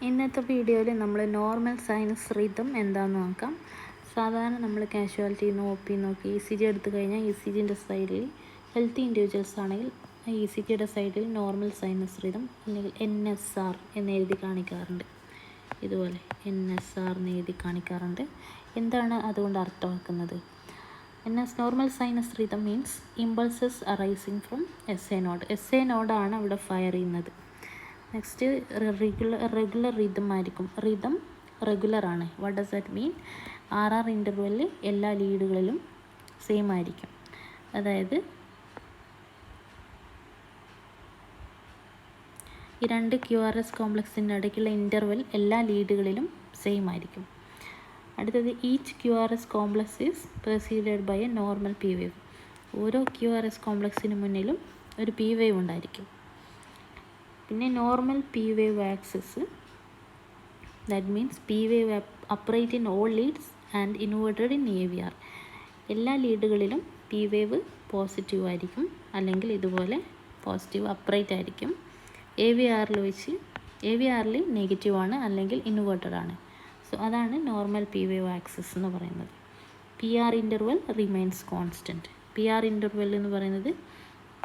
ഇന്നത്തെ വീഡിയോയിൽ നമ്മൾ നോർമൽ സൈനസ് റിതം എന്താണെന്ന് നോക്കാം. സാധാരണ നമ്മൾ കാഷ്വാലിറ്റി നോക്കി ഇ സി ജി എടുത്തു കഴിഞ്ഞാൽ ഇ സി ജിൻ്റെ സൈഡിൽ ഹെൽത്തി ഇൻഡിവിജ്വൽസ് ആണെങ്കിൽ ഇ സി ജിയുടെ സൈഡിൽ നോർമൽ സൈനസ് റിതം അല്ലെങ്കിൽ NSR എന്ന് എഴുതി കാണിക്കാറുണ്ട്. ഇതുപോലെ NSR എന്ന് എഴുതി കാണിക്കാറുണ്ട്. എന്താണ് അതുകൊണ്ട് അർത്ഥമാക്കുന്നത്? Normal sinus rhythm means impulses arising from SA node. SA നോഡാണ് അവിടെ ഫയർ ചെയ്യുന്നത്. നെക്സ്റ്റ് റെഗുലർ റിതം ആയിരിക്കും. റിതം റെഗുലറാണ്. What does that mean? RR ഇൻ്റർവെല്ലിൽ എല്ലാ ലീഡുകളിലും സെയിം ആയിരിക്കും. അതായത് ഈ രണ്ട് QRS കോംപ്ലക്സിൻ്റെ ഇടയ്ക്കുള്ള ഇൻ്റർവെൽ എല്ലാ ലീഡുകളിലും സെയിം ആയിരിക്കും. അടുത്തത് each QRS complex is perceived by a normal P wave. ഓരോ QRS കോംപ്ലക്സിന് മുന്നിലും ഒരു P വേവ് ഉണ്ടായിരിക്കും. പിന്നെ normal P wave axis, that means P wave upright in all leads and inverted in AVR. എല്ലാ ലീഡുകളിലും P വേവ് പോസിറ്റീവ് ആയിരിക്കും, അല്ലെങ്കിൽ ഇതുപോലെ പോസിറ്റീവ് അപ്രൈറ്റ് ആയിരിക്കും. AVRൽ നെഗറ്റീവാണ്, അല്ലെങ്കിൽ ഇൻവേർട്ടഡ് ആണ്. സോ അതാണ് നോർമൽ P വേവ് ആക്സിസ് എന്ന് പറയുന്നത്. PR interval remains constant. PR interval എന്ന് പറയുന്നത്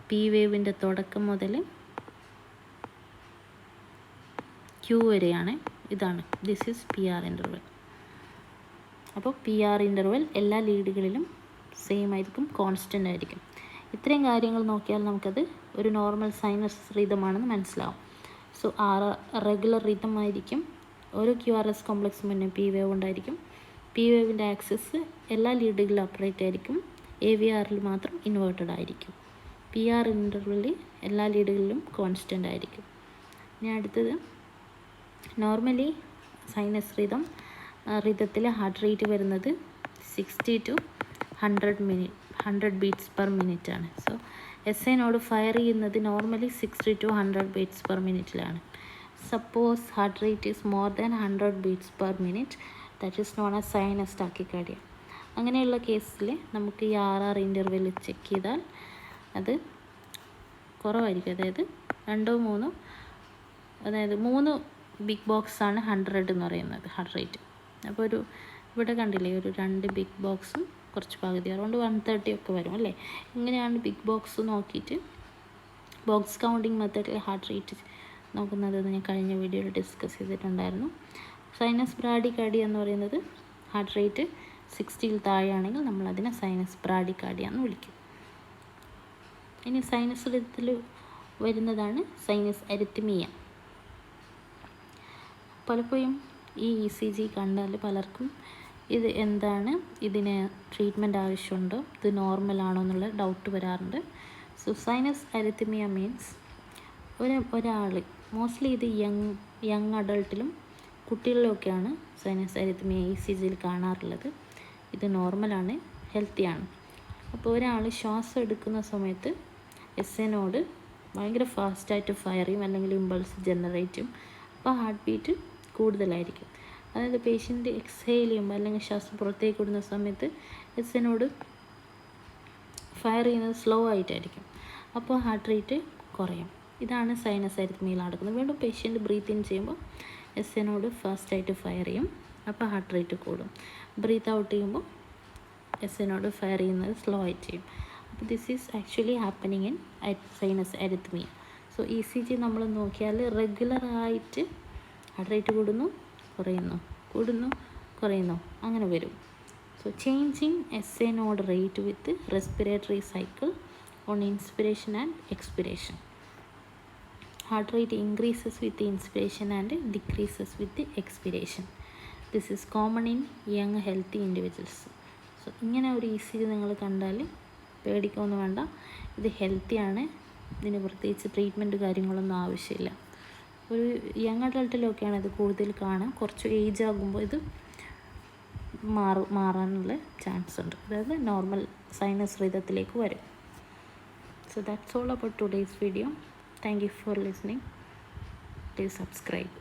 P വേവിൻ്റെ തുടക്കം മുതൽ Q വരെയാണ്. ഇതാണ്, ദിസ് ഈസ് PR ഇൻ്റർവെൽ. അപ്പോൾ PR ഇൻ്റർവെൽ എല്ലാ ലീഡുകളിലും സെയിം ആയിരിക്കും, കോൺസ്റ്റൻ്റ് ആയിരിക്കും. ഇത്രയും കാര്യങ്ങൾ നോക്കിയാൽ നമുക്കത് ഒരു നോർമൽ സൈനസ് റിതമാണെന്ന് മനസ്സിലാവും. സോ റെഗുലർ റിതം ആയിരിക്കും. ഓരോ QRS കോംപ്ലക്സ് മുന്നേ P വേവ് ഉണ്ടായിരിക്കും. P വേവിൻ്റെ ആക്സിസ് എല്ലാ ലീഡുകളിലും അപ്രൈറ്റ് ആയിരിക്കും. AVRൽ മാത്രം ഇൻവേർട്ടഡ് ആയിരിക്കും. PR ഇൻ്റർവെല്ലിൽ എല്ലാ ലീഡുകളിലും കോൺസ്റ്റൻ്റ് ആയിരിക്കും. ഇനി അടുത്തത്, നോർമലി സൈനസ് റിതത്തിൽ ഹാർട്ട് റേറ്റ് വരുന്നത് 60 to 100 ബീറ്റ്സ് പെർ മിനിറ്റ് ആണ്. സോ SA നോട് ഫയർ ചെയ്യുന്നത് നോർമലി 60 to 100 ബീറ്റ്സ് പെർ മിനിറ്റിലാണ്. Suppose heart rate is more than 100 beats per minute, that is known as sinus tachycardia. അങ്ങനെയുള്ള കേസിൽ നമുക്ക് ഈ RR interval check ചെയ്താൽ അത് കുറവായിരിക്കും. അതായത് 3 ബിഗ് ബോക്സാണ് 100 എന്ന് പറയുന്നത് ഹാർട്ട് റേറ്റ്. അപ്പോൾ ഇവിടെ കണ്ടില്ലേ, ഒരു 2 ബിഗ് ബോക്സും കുറച്ച് പകുതി, അറൗണ്ട് 130 ഒക്കെ വരും അല്ലേ. ഇങ്ങനെയാണ് ബിഗ് ബോക്സ് നോക്കിയിട്ട് ബോക്സ് കൗണ്ടിങ് മെത്തേഡിൽ ഹാർട്ട് റേറ്റ് നോക്കുന്നതെന്ന് ഞാൻ കഴിഞ്ഞ വീഡിയോയിൽ ഡിസ്കസ് ചെയ്തിട്ടുണ്ടായിരുന്നു. സൈനസ് ബ്രാഡികാർഡിയ എന്ന് പറയുന്നത് ഹാർട്ട് റേറ്റ് 60ൽ താഴെയാണെങ്കിൽ നമ്മളതിനെ സൈനസ് ബ്രാഡികാർഡിയ എന്ന് വിളിക്കും. ഇനി സൈനസ് റിതത്തിൽ വരുന്നതാണ് സൈനസ് അരിത്മിയ. പലപ്പോഴും ഈ ECG കണ്ടാൽ പലർക്കും ഇത് എന്താണ്, ഇതിന് ട്രീറ്റ്മെൻറ്റ് ആവശ്യമുണ്ടോ, ഇത് നോർമലാണോ എന്നുള്ള ഡൗട്ട് വരാറുണ്ട്. സോ സൈനസ് അരിത്മിയ മീൻസ് ഒരാൾ, മോസ്റ്റ്ലി ഇത് യങ് അഡൾട്ടിലും കുട്ടികളിലൊക്കെയാണ് സൈനസ് അരിത്മിയ ECGയിൽ കാണാറുള്ളത്. ഇത് നോർമലാണ്, ഹെൽത്തിയാണ്. അപ്പോൾ ഒരാൾ ശ്വാസം എടുക്കുന്ന സമയത്ത് SA നോട് ഭയങ്കര ഫാസ്റ്റായിട്ട് ഫയർ ചെയ്യും, അല്ലെങ്കിൽ ഇമ്പൾസ് ജനറേറ്റ് ചെയ്യും. അപ്പോൾ ഹാർട്ട് ബീറ്റ് കൂടുതലായിരിക്കും. അതായത് പേഷ്യൻ്റ് എക്സ്ഹെയിൽ ചെയ്യുമ്പോൾ അല്ലെങ്കിൽ ശ്വാസം പുറത്തേക്ക് വിടുന്ന സമയത്ത് SA നോട് ഫയർ ചെയ്യുന്നത് സ്ലോ ആയിട്ടായിരിക്കും. അപ്പോൾ ഹാർട്ട് റേറ്റ് കുറയും. ഇതാണ് സൈനസ് അരിത്മിയയിൽ നടക്കുന്നത്. വീണ്ടും പേഷ്യൻ്റ് ബ്രീത്ത് ഇൻ ചെയ്യുമ്പോൾ SA നോട് ഫാസ്റ്റായിട്ട് ഫയർ ചെയ്യും, അപ്പോൾ ഹാർട്ട് റേറ്റ് കൂടും. ബ്രീത്ത് ഔട്ട് ചെയ്യുമ്പോൾ SA നോട് ഫയർ ചെയ്യുന്നത് സ്ലോ ആയിട്ട് ചെയ്യും. അപ്പോൾ this is actually happening in sinus അരിത്മിയ. So ECG നമ്മൾ നോക്കിയാൽ റെഗുലറായിട്ട് ഹാർട്ട് റേറ്റ് കൂടുന്നു, കുറയുന്നു, അങ്ങനെ വരും. So changing SA node rate with respiratory cycle on inspiration and expiration. Heart rate increases with inspiration and decreases with expiration. This is common in young healthy individuals. So ഇങ്ങനെ ഒരു ECG നിങ്ങൾ കണ്ടാൽ പേടിക്കൊന്നും വേണ്ട, ഇത് ഹെൽത്തിയാണ്. ഇതിന് പ്രത്യേകിച്ച് ട്രീറ്റ്മെൻറ്റ് കാര്യങ്ങളൊന്നും ആവശ്യമില്ല. ഒരു യങ് അഡൾട്ടിലൊക്കെയാണ് ഇത് കൂടുതൽ കാണാം. കുറച്ച് ഏജ് ആകുമ്പോൾ ഇത് മാറാനുള്ള ചാൻസ് ഉണ്ട്. അതായത് നോർമൽ സൈനസ് റിതത്തിലേക്ക് വരും. So that's all about today's video. Thank you for listening. Please subscribe.